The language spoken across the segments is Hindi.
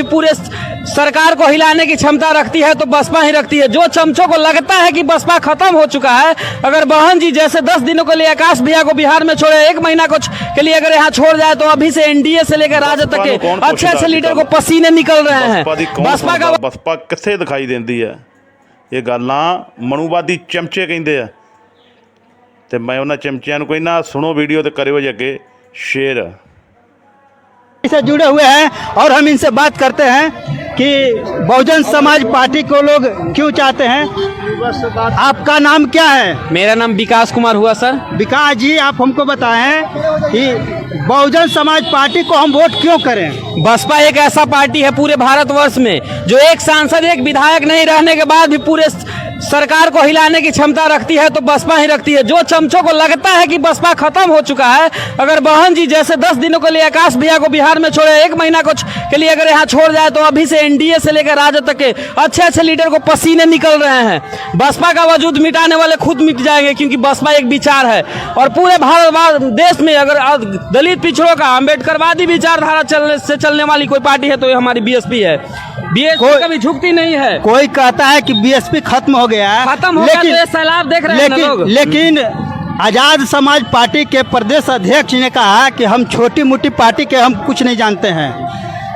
पूरे सरकार को हिलाने की क्षमता रखती है तो बसपा ही रखती है। जो चमचों को लगता है कि बसपा खत्म हो चुका है, अगर बहन जी जैसे 10 दिनों के लिए आकाश भैया को बिहार में छोड़े, 1 महीना के लिए अगर यहाँ छोड़ जाए, तो अभी से एनडीए से लेकर राजद तक के अच्छे अच्छे लीडर को पसीने निकल रहे हैं। बसपा किथे दिखाई देती है? ये गल्लां मनुवादी चमचे कहते हैं, तो मैं उन्होंने चमचियां नूं कहना सुनो वीडियो तो करो जे अगे शेयर से जुड़े हुए हैं और हम इनसे बात करते हैं कि बहुजन समाज पार्टी को लोग क्यों चाहते हैं। आपका नाम क्या है? मेरा नाम विकास कुमार हुआ सर। विकास जी, आप हमको बताएं कि बहुजन समाज पार्टी को हम वोट क्यों करें? बसपा एक ऐसा पार्टी है पूरे भारतवर्ष में जो एक सांसद एक विधायक नहीं रहने के बाद भी पूरे सरकार को हिलाने की क्षमता रखती है तो बसपा ही रखती है। जो चमचों को लगता है कि बसपा खत्म हो चुका है, अगर बहन जी जैसे 10 दिनों के लिए आकाश भैया को बिहार में छोड़े, 1 महीना के लिए अगर यहाँ छोड़ जाए, तो अभी से एनडीए से लेकर राजद तक के अच्छे अच्छे लीडर को पसीने निकल रहे हैं। बसपा का वजूद मिटाने वाले खुद मिट जाएंगे, क्योंकि बसपा एक विचार है। और पूरे भारत देश में अगर दलित पिछड़ों का अम्बेडकरवादी विचारधारा चलने वाली कोई पार्टी है तो ये हमारी बीएसपी है। बीएसपी कभी झुकती नहीं है। कोई कहता है कि बीएसपी खत्म हो गया है, खत्म हो गया तो ये सैलाब देख रहे हैं ना लोग। लेकिन आजाद समाज पार्टी के प्रदेश अध्यक्ष ने कहा कि हम छोटी मोटी पार्टी के हम कुछ नहीं जानते हैं।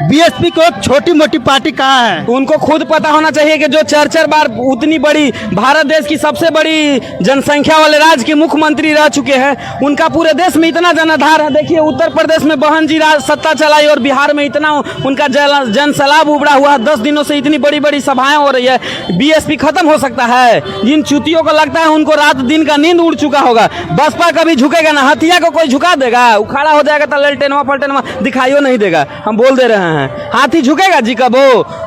बीएसपी को एक छोटी मोटी पार्टी कहा है? उनको खुद पता होना चाहिए कि जो 4 बार उतनी बड़ी भारत देश की सबसे बड़ी जनसंख्या वाले राज्य के मुख्यमंत्री रह चुके हैं, उनका पूरे देश में इतना जनाधार है। देखिए उत्तर प्रदेश में बहन जी सत्ता चलाई और बिहार में इतना उनका जन सैलाब उबड़ा हुआ है। 10 दिनों से इतनी बड़ी बड़ी सभाएं हो रही है। बीएसपी खत्म हो सकता है? जिन चूतियों को लगता है उनको रात दिन का नींद उड़ चुका होगा। बसपा कभी झुकेगा ना। हथिया को कोई झुका देगा? उखाड़ा हो जाएगा तो ललटेनवा पलटेनवा दिखाइयो नहीं देगा। हम बोल दे रहे हैं, हाथी झुकेगा जी कब?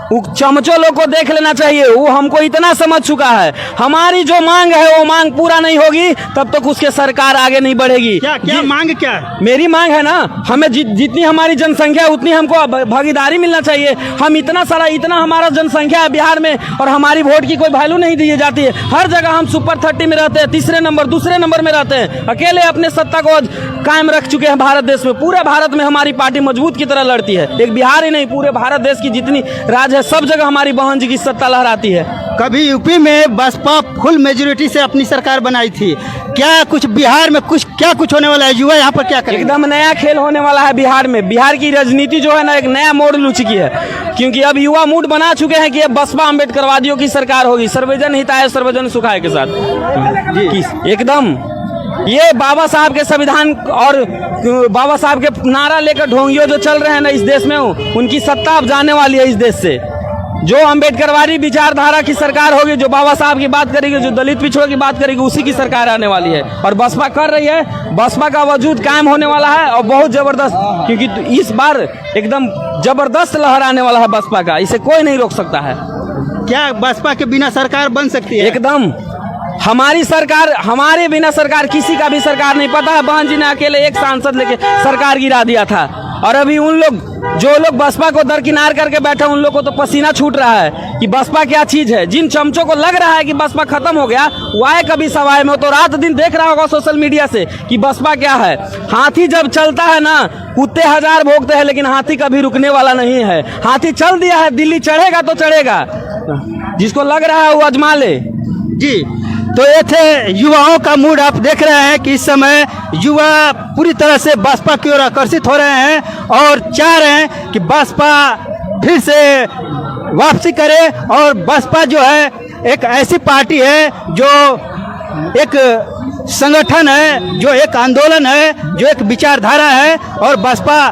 वो चमचो लोग को देख लेना चाहिए। वो हमको इतना समझ चुका है, हमारी जो मांग है वो मांग पूरा नहीं होगी तब तक उसके सरकार आगे नहीं बढ़ेगी। क्या मांग क्या है? मेरी मांग है ना, हमें जितनी हमारी जनसंख्या उतनी हमको भागीदारी मिलना चाहिए। हम इतना हमारा जनसंख्या है बिहार में और हमारी वोट की कोई वैल्यू नहीं दी जाती है। हर जगह हम सुपर 30 में रहते हैं, तीसरे नंबर दूसरे नंबर में रहते हैं। अकेले अपने सत्ता को कायम रख चुके हैं भारत देश में। पूरे भारत में हमारी पार्टी मजबूत की तरह लड़ती है। एक बिहार ही नहीं, पूरे भारत देश की जितनी राज्य है सब जगह हमारी बहन जी की सत्ता लहराती है। कभी यूपी में बसपा फुल मेजोरिटी से अपनी सरकार बनाई थी, क्या कुछ बिहार में कुछ होने वाला है? युवा यहाँ पर क्या करेंगे? एकदम नया खेल होने वाला है बिहार में। बिहार की राजनीति जो है ना एक नया मोड़ लू चुकी है, क्योंकि अब युवा मूड बना चुके हैं कि अब बसपा अम्बेडकरवादियों की सरकार होगी, सर्वजन हिताय सर्वजन सुखाय के साथ। एकदम ये बाबा साहब के संविधान और बाबा साहब के नारा लेकर ढोंगियों जो चल रहे हैं ना इस देश में, उनकी सत्ता अब जाने वाली है इस देश से। जो अम्बेडकरवादी विचारधारा की सरकार होगी, जो बाबा साहब की बात करेगी, जो दलित पिछड़ों की बात करेगी, उसी की सरकार आने वाली है। और बसपा कर रही है। बसपा का वजूद कायम होने वाला है और बहुत जबरदस्त, क्योंकि इस बार एकदम जबरदस्त लहर आने वाला है बसपा का। इसे कोई नहीं रोक सकता है। क्या बसपा के बिना सरकार बन सकती है? एकदम हमारी सरकार, हमारे बिना सरकार किसी का भी सरकार नहीं। पता है बहन जी ने अकेले एक सांसद लेके सरकार गिरा दिया था, और अभी जो लोग बसपा को दरकिनार करके बैठे उन लोग को तो पसीना छूट रहा है कि बसपा क्या चीज है। जिन चमचों को लग रहा है कि बसपा खत्म हो गया, वो आए कभी सवाए में तो रात दिन देख रहा होगा सोशल मीडिया से कि बसपा क्या है। हाथी जब चलता है ना, कुत्ते 1000 भोंकते हैं, लेकिन हाथी कभी रुकने वाला नहीं है। हाथी चल दिया है, दिल्ली चढ़ेगा तो चढ़ेगा। जिसको लग रहा है वो अजमा ले जी। तो ये थे युवाओं का मूड। आप देख रहे हैं कि इस समय युवा पूरी तरह से बसपा की ओर आकर्षित हो रहे हैं और चाह रहे हैं कि बसपा फिर से वापसी करे। और बसपा जो है एक ऐसी पार्टी है जो एक संगठन है, जो एक आंदोलन है, जो एक विचारधारा है। और बसपा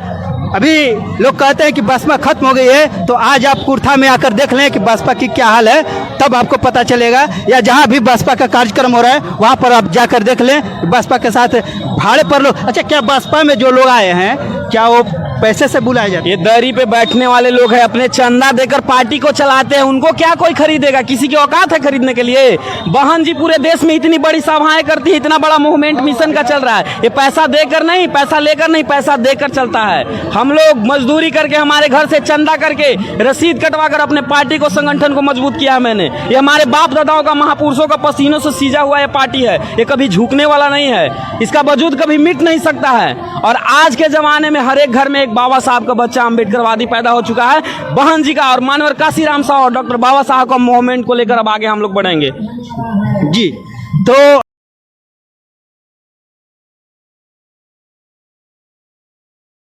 अभी लोग कहते हैं कि बसपा खत्म हो गई है, तो आज आप कुर्था में आकर देख लें कि बसपा की क्या हाल है, तब आपको पता चलेगा। या जहां भी बसपा का कार्यक्रम हो रहा है वहां पर आप जाकर देख लें बसपा के साथ भाड़े पर लोग। अच्छा, क्या बसपा में जो लोग आए हैं क्या वो पैसे से बुलाए जाते? ये दरी पे बैठने वाले लोग हैं, अपने चंदा देकर पार्टी को चलाते हैं। उनको क्या कोई खरीदेगा? किसी की औकात है खरीदने के लिए? बहन जी पूरे देश में इतनी बड़ी सभाएं करती है, इतना बड़ा मूवमेंट मिशन का चल रहा है। ये पैसा देकर नहीं, पैसा लेकर नहीं, पैसा देकर चलता है। हम लोग मजदूरी करके, हमारे घर से चंदा करके, रसीद कटवा कर अपने पार्टी को, संगठन को मजबूत किया है मैंने। ये हमारे बाप दादाओं का, महापुरुषों का पसीनों से सींचा हुआ ये पार्टी है। ये कभी झुकने वाला नहीं है, इसका वजूद कभी मिट नहीं सकता है। और आज के जमाने में हर एक घर में एक एक बाबा साहब का बच्चा अम्बेडकरवादी पैदा हो चुका है। बहन जी का और मानवर काशीराम साहब और डॉक्टर बाबा साहब का मूवमेंट को लेकर अब आगे हम लोग बढ़ेंगे। जी, तो